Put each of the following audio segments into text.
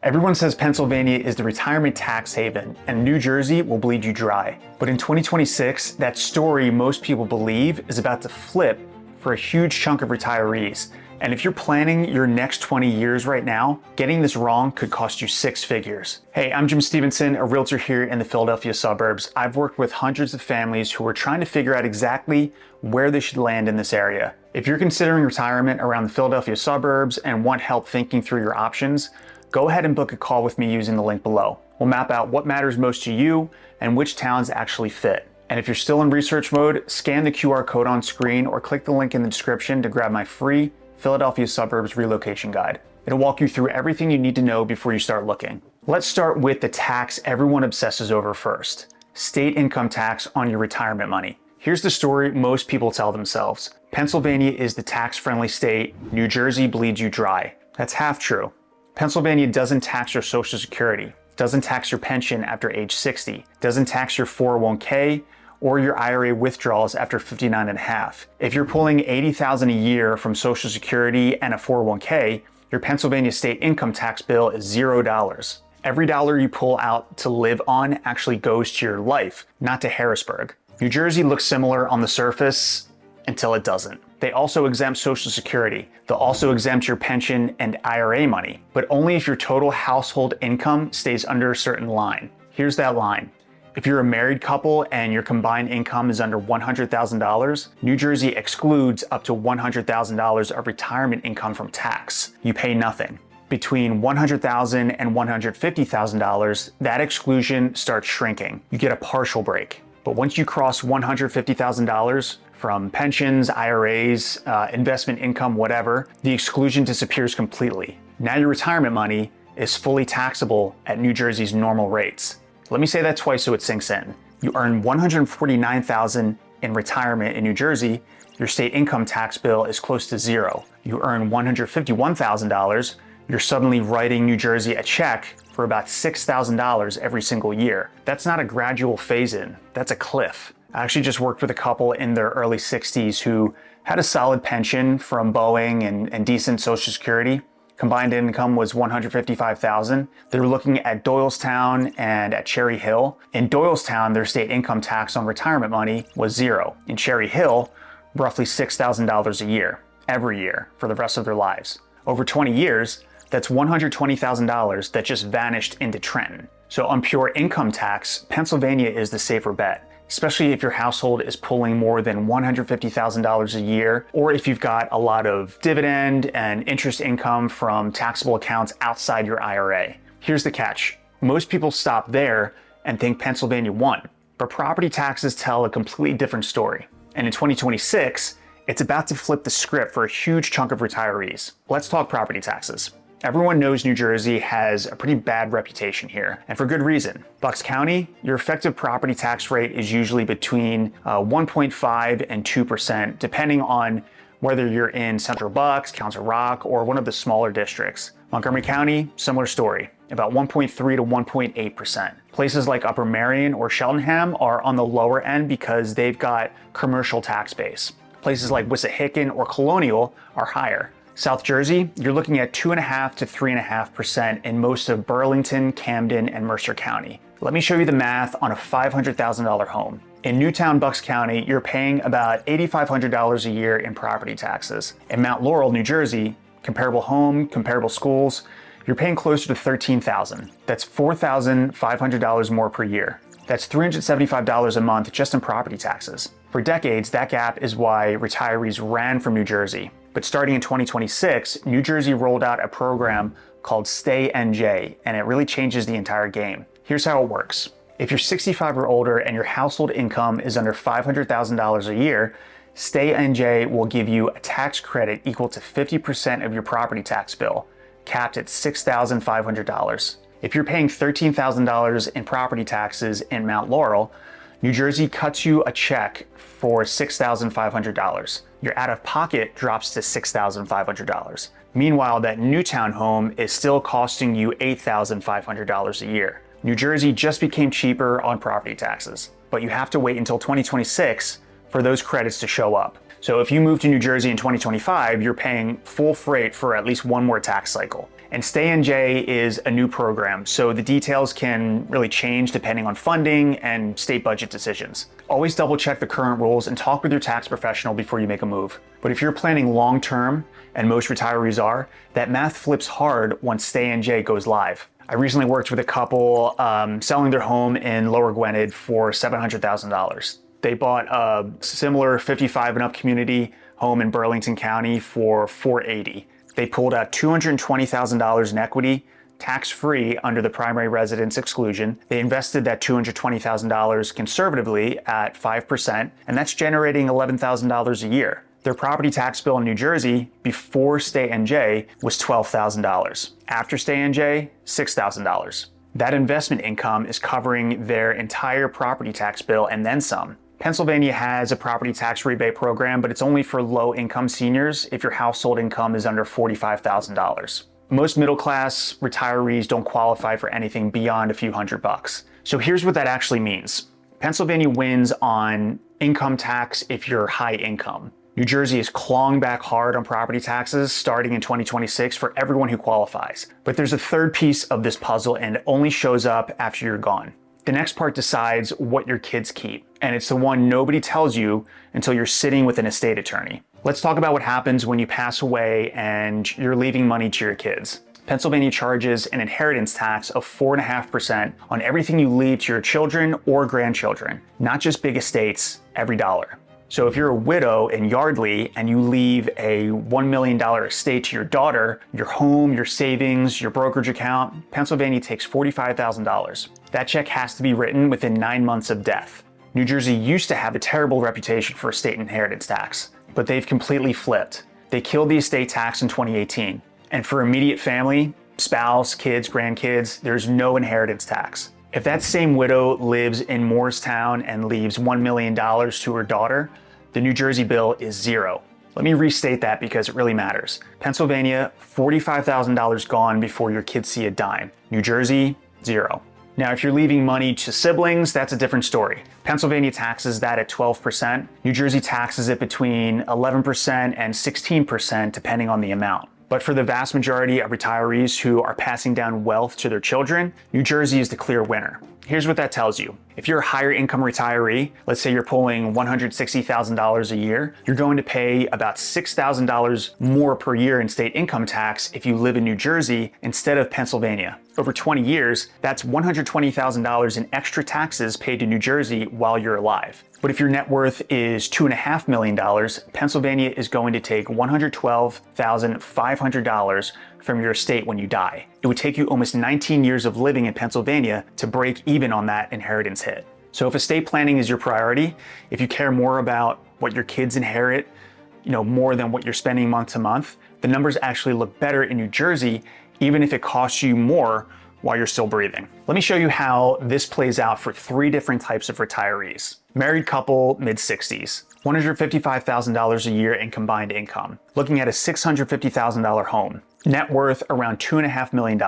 Everyone says Pennsylvania is the retirement tax haven and New Jersey will bleed you dry. But in 2026, that story most people believe is about to flip for a huge chunk of retirees. And if you're planning your next 20 years right now, getting this wrong could cost you six figures. Hey, I'm Jim Stevenson, a realtor here in the Philadelphia suburbs. I've worked with hundreds of families who are trying to figure out exactly where they should land in this area. If you're considering retirement around the Philadelphia suburbs and want help thinking through your options, go ahead and book a call with me using the link below. We'll map out what matters most to you and which towns actually fit. And if you're still in research mode, scan the QR code on screen or click the link in the description to grab my free Philadelphia Suburbs Relocation Guide. It'll walk you through everything you need to know before you start looking. Let's start with the tax everyone obsesses over first: state income tax on your retirement money. Here's the story most people tell themselves. Pennsylvania is the tax-friendly state. New Jersey bleeds you dry. That's half true. Pennsylvania doesn't tax your Social Security, doesn't tax your pension after age 60, doesn't tax your 401k or your IRA withdrawals after 59 and a half. If you're pulling $80,000 a year from Social Security and a 401k, your Pennsylvania state income tax bill is $0. Every dollar you pull out to live on actually goes to your life, not to Harrisburg. New Jersey looks similar on the surface until it doesn't. They also exempt Social Security. They'll also exempt your pension and IRA money, but only if your total household income stays under a certain line. Here's that line. If you're a married couple and your combined income is under $100,000, New Jersey excludes up to $100,000 of retirement income from tax. You pay nothing. Between $100,000 and $150,000, that exclusion starts shrinking. You get a partial break. But once you cross $150,000 from pensions, IRAs, investment income, whatever, the exclusion disappears completely. Now your retirement money is fully taxable at New Jersey's normal rates. Let me say that twice so it sinks in. You earn $149,000 in retirement in New Jersey, your state income tax bill is close to zero. You earn $151,000, you're suddenly writing New Jersey a check for about $6,000 every single year. That's not a gradual phase-in, that's a cliff. I actually just worked with a couple in their early 60s who had a solid pension from Boeing and decent Social Security. Combined income was $155,000. They were looking at Doylestown and at Cherry Hill. In Doylestown, their state income tax on retirement money was zero. In Cherry Hill, roughly $6,000 a year, every year, for the rest of their lives. Over 20 years, that's $120,000 that just vanished into Trenton. So on pure income tax, Pennsylvania is the safer bet, especially if your household is pulling more than $150,000 a year, or if you've got a lot of dividend and interest income from taxable accounts outside your IRA. Here's the catch. Most people stop there and think Pennsylvania won, but property taxes tell a completely different story. And in 2026, it's about to flip the script for a huge chunk of retirees. Let's talk property taxes. Everyone knows New Jersey has a pretty bad reputation here, and for good reason. Bucks County, your effective property tax rate is usually between 1.5 and 2%, depending on whether you're in Central Bucks, Council Rock, or one of the smaller districts. Montgomery County, similar story, about 1.3 to 1.8%. Places like Upper Merion or Cheltenham are on the lower end because they've got commercial tax base. Places like Wissahickon or Colonial are higher. South Jersey, you're looking at 2.5 to 3.5% in most of Burlington, Camden, and Mercer County. Let me show you the math on a $500,000 home. In Newtown, Bucks County, you're paying about $8,500 a year in property taxes. In Mount Laurel, New Jersey, comparable home, comparable schools, you're paying closer to $13,000. That's $4,500 more per year. That's $375 a month just in property taxes. For decades, that gap is why retirees ran from New Jersey. But starting in 2026, New Jersey rolled out a program called Stay NJ, and it really changes the entire game. Here's how it works. If you're 65 or older and your household income is under $500,000 a year, Stay NJ will give you a tax credit equal to 50% of your property tax bill, capped at $6,500. If you're paying $13,000 in property taxes in Mount Laurel, New Jersey cuts you a check for $6,500. Your out-of-pocket drops to $6,500. Meanwhile, that Newtown home is still costing you $8,500 a year. New Jersey just became cheaper on property taxes, but you have to wait until 2026 for those credits to show up. So if you move to New Jersey in 2025, you're paying full freight for at least one more tax cycle. And Stay NJ is a new program, so the details can really change depending on funding and state budget decisions. Always double check the current rules and talk with your tax professional before you make a move. But if you're planning long term, and most retirees are, that math flips hard once Stay NJ goes live. I recently worked with a couple selling their home in Lower Gwinnett for $700,000. They bought a similar 55 and up community home in Burlington County for $480,000. They pulled out $220,000 in equity, tax-free under the primary residence exclusion. They invested that $220,000 conservatively at 5%, and that's generating $11,000 a year. Their property tax bill in New Jersey before Stay NJ was $12,000. After Stay NJ, $6,000. That investment income is covering their entire property tax bill and then some. Pennsylvania has a property tax rebate program, but it's only for low-income seniors if your household income is under $45,000. Most middle-class retirees don't qualify for anything beyond a few $100. So here's what that actually means. Pennsylvania wins on income tax if you're high income. New Jersey is clawing back hard on property taxes starting in 2026 for everyone who qualifies. But there's a third piece of this puzzle, and it only shows up after you're gone. The next part decides what your kids keep, and it's the one nobody tells you until you're sitting with an estate attorney. Let's talk about what happens when you pass away and you're leaving money to your kids. Pennsylvania charges an inheritance tax of 4.5% on everything you leave to your children or grandchildren, not just big estates, every dollar. So if you're a widow in Yardley and you leave a $1 million estate to your daughter, your home, your savings, your brokerage account, Pennsylvania takes $45,000. That check has to be written within 9 months of death. New Jersey used to have a terrible reputation for estate inheritance tax, but they've completely flipped. They killed the estate tax in 2018. And for immediate family, spouse, kids, grandkids, there's no inheritance tax. If that same widow lives in Moorestown and leaves $1 million to her daughter, the New Jersey bill is zero. Let me restate that because it really matters. Pennsylvania, $45,000 gone before your kids see a dime. New Jersey, zero. Now, if you're leaving money to siblings, that's a different story. Pennsylvania taxes that at 12%. New Jersey taxes it between 11% and 16% depending on the amount. But for the vast majority of retirees who are passing down wealth to their children, New Jersey is the clear winner. Here's what that tells you. If you're a higher income retiree, let's say you're pulling $160,000 a year, you're going to pay about $6,000 more per year in state income tax if you live in New Jersey instead of Pennsylvania. Over 20 years, that's $120,000 in extra taxes paid to New Jersey while you're alive. But if your net worth is $2.5 million, Pennsylvania is going to take $112,500 from your estate when you die. It would take you almost 19 years of living in Pennsylvania to break even on that inheritance hit. So if estate planning is your priority, if you care more about what your kids inherit, more than what you're spending month to month, the numbers actually look better in New Jersey, even if it costs you more while you're still breathing. Let me show you how this plays out for 3 different types of retirees. Married couple, mid-60s, $155,000 a year in combined income, looking at a $650,000 home, net worth around $2.5 million.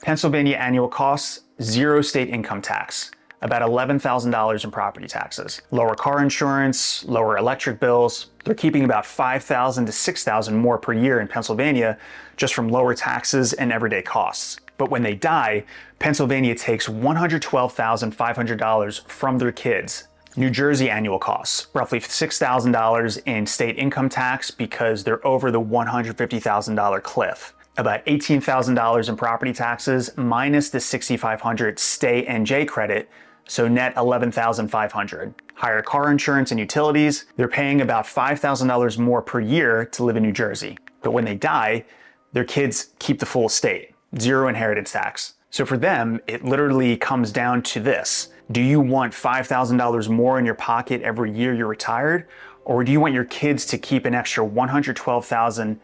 Pennsylvania annual costs, 0 state income tax, about $11,000 in property taxes, lower car insurance, lower electric bills. They're keeping about $5,000 to $6,000 more per year in Pennsylvania just from lower taxes and everyday costs. But when they die, Pennsylvania takes $112,500 from their kids. New Jersey annual costs, roughly $6,000 in state income tax because they're over the $150,000 cliff. About $18,000 in property taxes minus the $6,500 Stay NJ credit, so net $11,500. Higher car insurance and utilities, they're paying about $5,000 more per year to live in New Jersey. But when they die, their kids keep the full estate, 0 inheritance tax. So for them, it literally comes down to this. Do you want $5,000 more in your pocket every year you're retired? Or do you want your kids to keep an extra $112,000,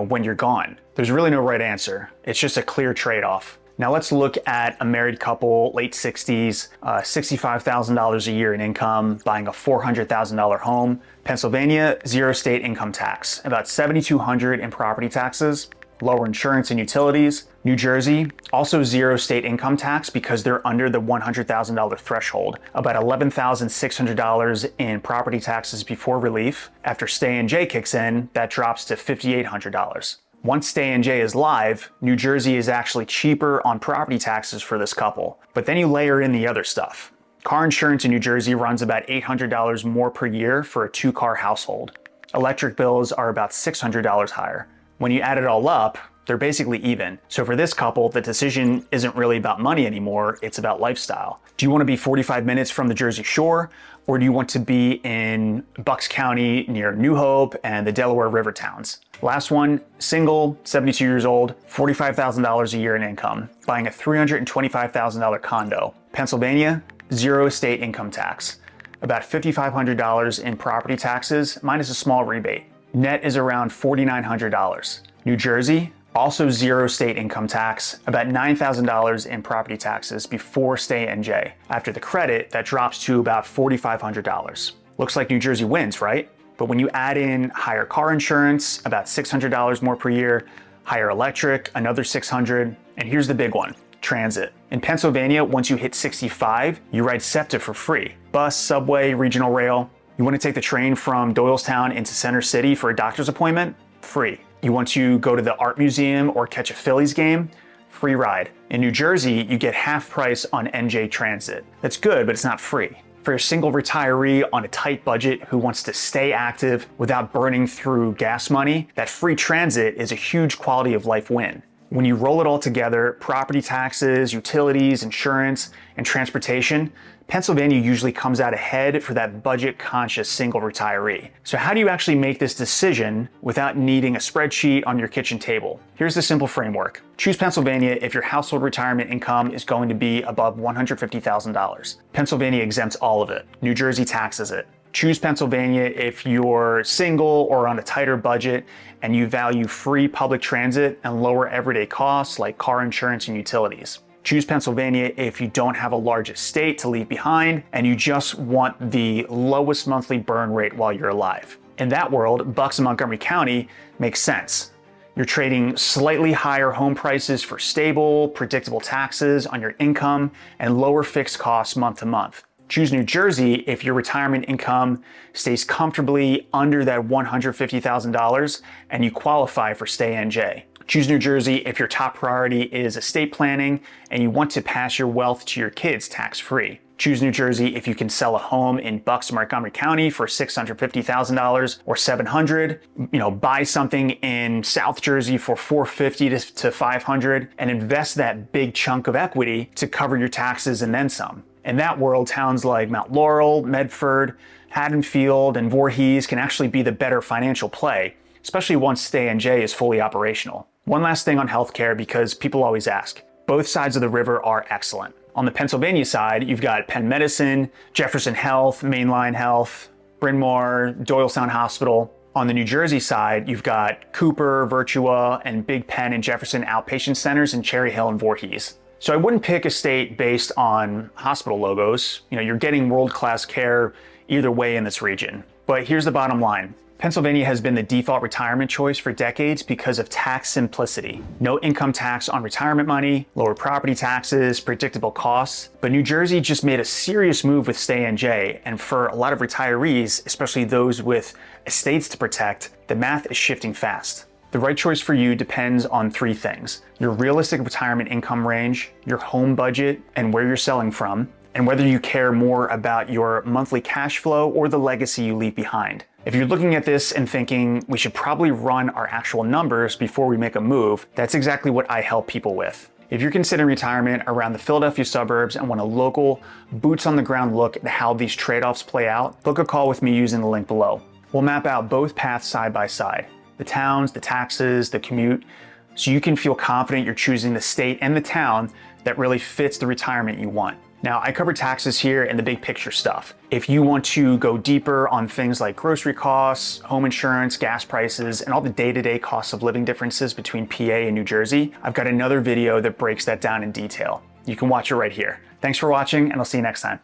when you're gone? There's really no right answer. It's just a clear trade-off. Now let's look at a married couple, late 60s, $65,000 a year in income, buying a $400,000 home. Pennsylvania, 0 state income tax, about $7,200 in property taxes, lower insurance and utilities. New Jersey, also 0 state income tax because they're under the $100,000 threshold, about $11,600 in property taxes before relief. After Stay NJ kicks in, that drops to $5,800. Once Stay NJ is live, New Jersey is actually cheaper on property taxes for this couple. But then you layer in the other stuff. Car insurance in New Jersey runs about $800 more per year for a 2-car household. Electric bills are about $600 higher. When you add it all up, they're basically even. So for this couple, the decision isn't really about money anymore, it's about lifestyle. Do you want to be 45 minutes from the Jersey Shore, or do you want to be in Bucks County near New Hope and the Delaware River towns? Last one, single, 72 years old, $45,000 a year in income, buying a $325,000 condo. Pennsylvania, 0 state income tax. About $5,500 in property taxes, minus a small rebate. Net is around $4,900. New Jersey, also 0 state income tax, about $9,000 in property taxes before Stay NJ. After the credit, that drops to about $4,500. Looks like New Jersey wins, right? But when you add in higher car insurance, about $600 more per year, higher electric, another $600, and here's the big one, transit. In Pennsylvania, once you hit 65, you ride SEPTA for free. Bus, subway, regional rail. You want to take the train from Doylestown into Center City for a doctor's appointment? Free. You want to go to the art museum or catch a Phillies game? Free ride. In New Jersey, you get half price on NJ Transit. That's good, but it's not free. For a single retiree on a tight budget who wants to stay active without burning through gas money, that free transit is a huge quality of life win. When you roll it all together, property taxes, utilities, insurance, and transportation, Pennsylvania usually comes out ahead for that budget-conscious single retiree. So how do you actually make this decision without needing a spreadsheet on your kitchen table? Here's the simple framework. Choose Pennsylvania if your household retirement income is going to be above $150,000. Pennsylvania exempts all of it. New Jersey taxes it. Choose Pennsylvania if you're single or on a tighter budget and you value free public transit and lower everyday costs like car insurance and utilities. Choose Pennsylvania if you don't have a large estate to leave behind and you just want the lowest monthly burn rate while you're alive. In that world, Bucks and Montgomery County makes sense. You're trading slightly higher home prices for stable, predictable taxes on your income and lower fixed costs month to month. Choose New Jersey if your retirement income stays comfortably under that $150,000 and you qualify for Stay NJ. Choose New Jersey if your top priority is estate planning and you want to pass your wealth to your kids tax-free. Choose New Jersey if you can sell a home in Bucks, Montgomery County for $650,000 or $700. Buy something in South Jersey for $450 to $500 and invest that big chunk of equity to cover your taxes and then some. In that world, towns like Mount Laurel, Medford, Haddonfield, and Voorhees can actually be the better financial play, especially once Stay NJ is fully operational. One last thing on healthcare, because people always ask. Both sides of the river are excellent. On the Pennsylvania side, you've got Penn Medicine, Jefferson Health, Mainline Health, Bryn Mawr, Doylestown Hospital. On the New Jersey side, you've got Cooper, Virtua, and Big Penn and Jefferson outpatient centers in Cherry Hill and Voorhees. So I wouldn't pick a state based on hospital logos. You're getting world-class care either way in this region. But here's the bottom line. Pennsylvania has been the default retirement choice for decades because of tax simplicity. No income tax on retirement money, lower property taxes, predictable costs. But New Jersey just made a serious move with Stay NJ, and for a lot of retirees, especially those with estates to protect, the math is shifting fast. The right choice for you depends on 3 things: your realistic retirement income range, your home budget, and where you're selling from, and whether you care more about your monthly cash flow or the legacy you leave behind. If you're looking at this and thinking we should probably run our actual numbers before we make a move, that's exactly what I help people with. If you're considering retirement around the Philadelphia suburbs and want a local, boots on the ground look at how these trade-offs play out, book a call with me using the link below. We'll map out both paths side by side, the towns, the taxes, the commute, so you can feel confident you're choosing the state and the town that really fits the retirement you want. Now, I cover taxes here and the big picture stuff. If you want to go deeper on things like grocery costs, home insurance, gas prices, and all the day-to-day costs of living differences between PA and New Jersey, I've got another video that breaks that down in detail. You can watch it right here. Thanks for watching, and I'll see you next time.